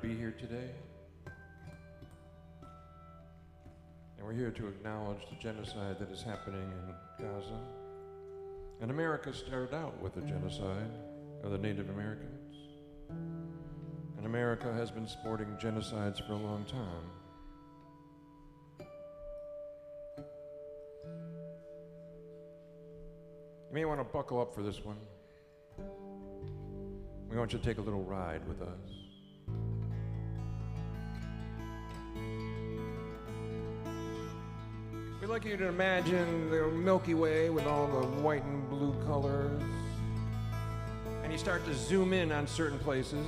be here today. And we're here to acknowledge the genocide that is happening in Gaza. And America started out with a genocide of the Native Americans. And America has been sporting genocides for a long time. You may want to buckle up for this one. We want you to take a little ride with us. We'd like you to imagine the Milky Way with all the white and blue colors. And you start to zoom in on certain places.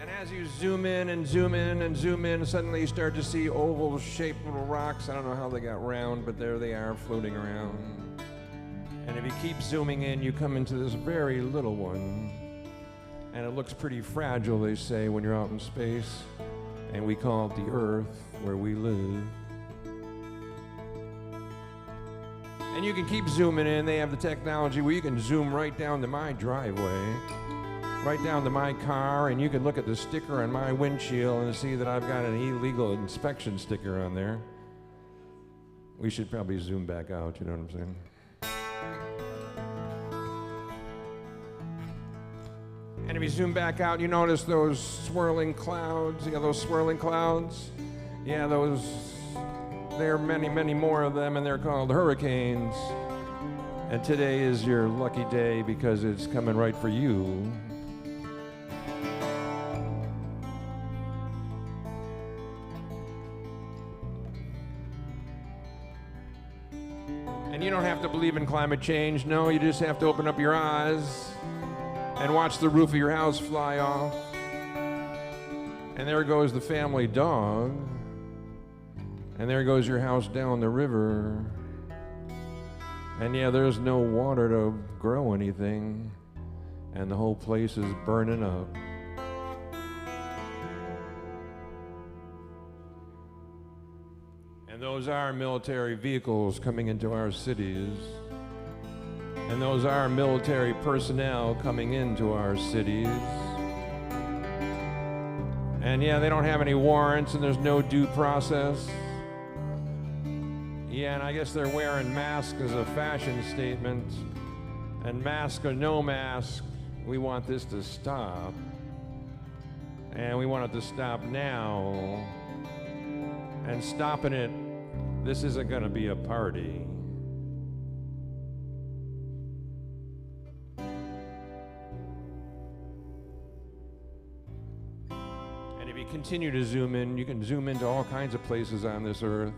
And as you zoom in and zoom in and zoom in, suddenly you start to see oval-shaped little rocks. I don't know how they got round, but there they are floating around. And if you keep zooming in, you come into this very little one. And it looks pretty fragile, they say, when you're out in space. And we call it the Earth, where we live. And you can keep zooming in. They have the technology where you can zoom right down to my driveway, right down to my car, and you can look at the sticker on my windshield and see that I've got an illegal inspection sticker on there. We should probably zoom back out, you know what I'm saying? And if you zoom back out, you notice those swirling clouds. You know those swirling clouds? Yeah, there are many, many more of them, and they're called hurricanes. And today is your lucky day because it's coming right for you. And you don't have to believe in climate change. No, you just have to open up your eyes and watch the roof of your house fly off. And there goes the family dog. And there goes your house down the river. And yeah, there's no water to grow anything. And the whole place is burning up. And those are military vehicles coming into our cities. And those are military personnel coming into our cities. And yeah, they don't have any warrants and there's no due process. Yeah, and I guess they're wearing masks as a fashion statement. And mask or no mask, we want this to stop. And we want it to stop now. And stopping it, this isn't gonna be a party. Continue to zoom in. You can zoom into all kinds of places on this earth.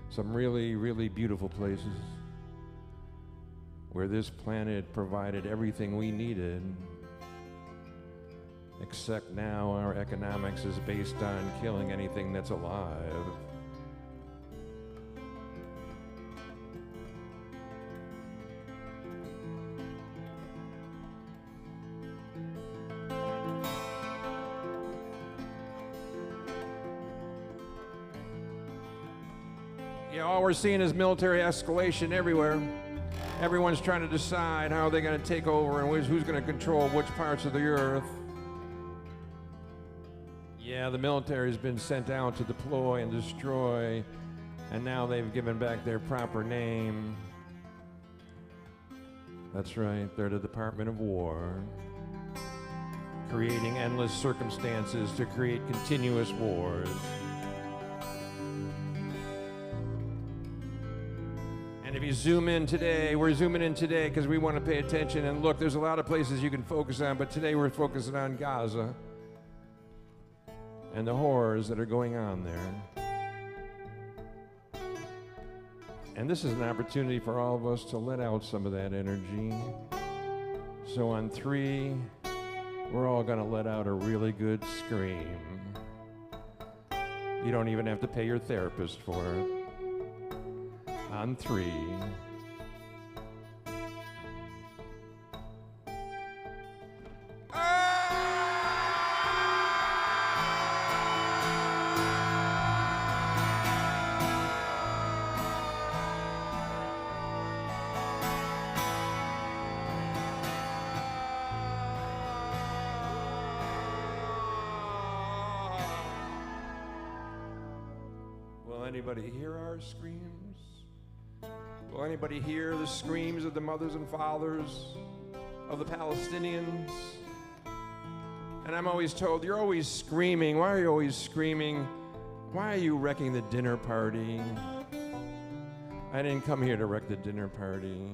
Some really, really beautiful places where this planet provided everything we needed. Except now our economics is based on killing anything that's alive. All we're seeing is military escalation everywhere. Everyone's trying to decide how they're going to take over and who's going to control which parts of the earth. Yeah, the military's been sent out to deploy and destroy, and now they've given back their proper name. That's right, they're the Department of War, creating endless circumstances to create continuous wars. And if you zoom in today, we're zooming in today because we want to pay attention. And look, there's a lot of places you can focus on, but today we're focusing on Gaza and the horrors that are going on there. And this is an opportunity for all of us to let out some of that energy. So on 3, we're all going to let out a really good scream. You don't even have to pay your therapist for it. On 3. anybody hear our screams? Will anybody hear the screams of the mothers and fathers of the Palestinians? And I'm always told, you're always screaming. Why are you always screaming? Why are you wrecking the dinner party? I didn't come here to wreck the dinner party.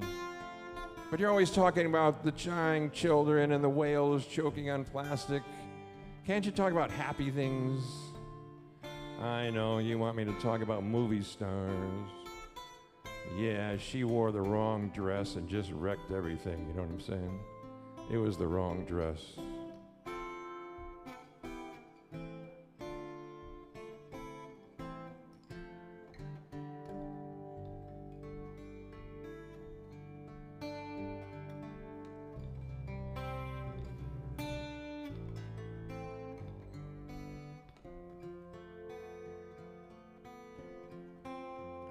But you're always talking about the dying children and the whales choking on plastic. Can't you talk about happy things? I know, you want me to talk about movie stars. Yeah, she wore the wrong dress and just wrecked everything, you know what I'm saying? It was the wrong dress.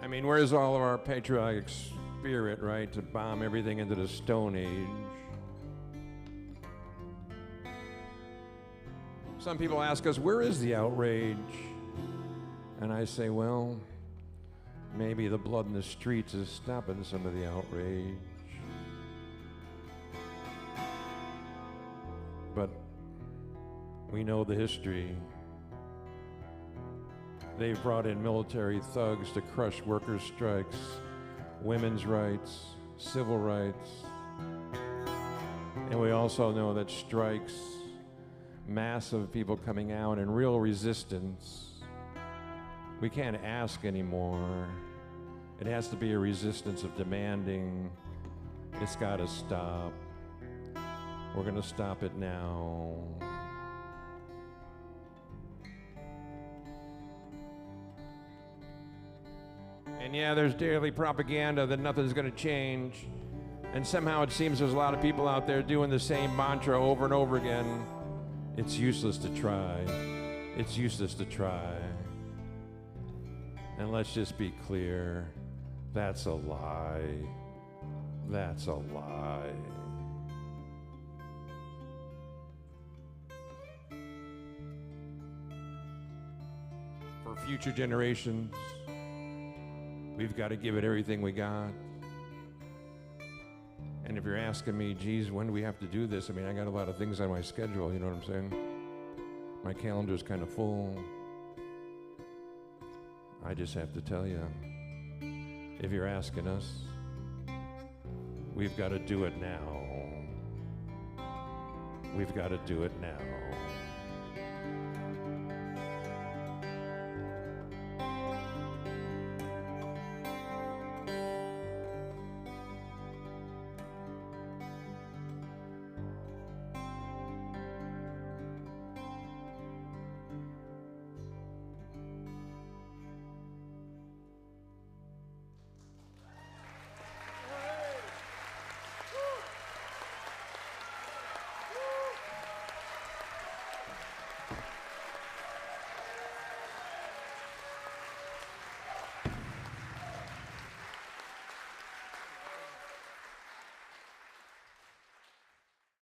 I mean, where's all of our patriotic spirit, right, to bomb everything into the Stone Age? Some people ask us, where is the outrage? And I say, well, maybe the blood in the streets is stopping some of the outrage. But we know the history. They've brought in military thugs to crush workers' strikes, women's rights, civil rights. And we also know that strikes, massive people coming out and real resistance. We can't ask anymore. It has to be a resistance of demanding. It's got to stop. We're going to stop it now. And yeah, there's daily propaganda that nothing's going to change. And somehow it seems there's a lot of people out there doing the same mantra over and over again. It's useless to try. It's useless to try. And let's just be clear. That's a lie. That's a lie. For future generations, we've got to give it everything we got. And if you're asking me, geez, when do we have to do this? I mean, I got a lot of things on my schedule, you know what I'm saying? My calendar's kind of full. I just have to tell you, if you're asking us, we've got to do it now. We've got to do it now.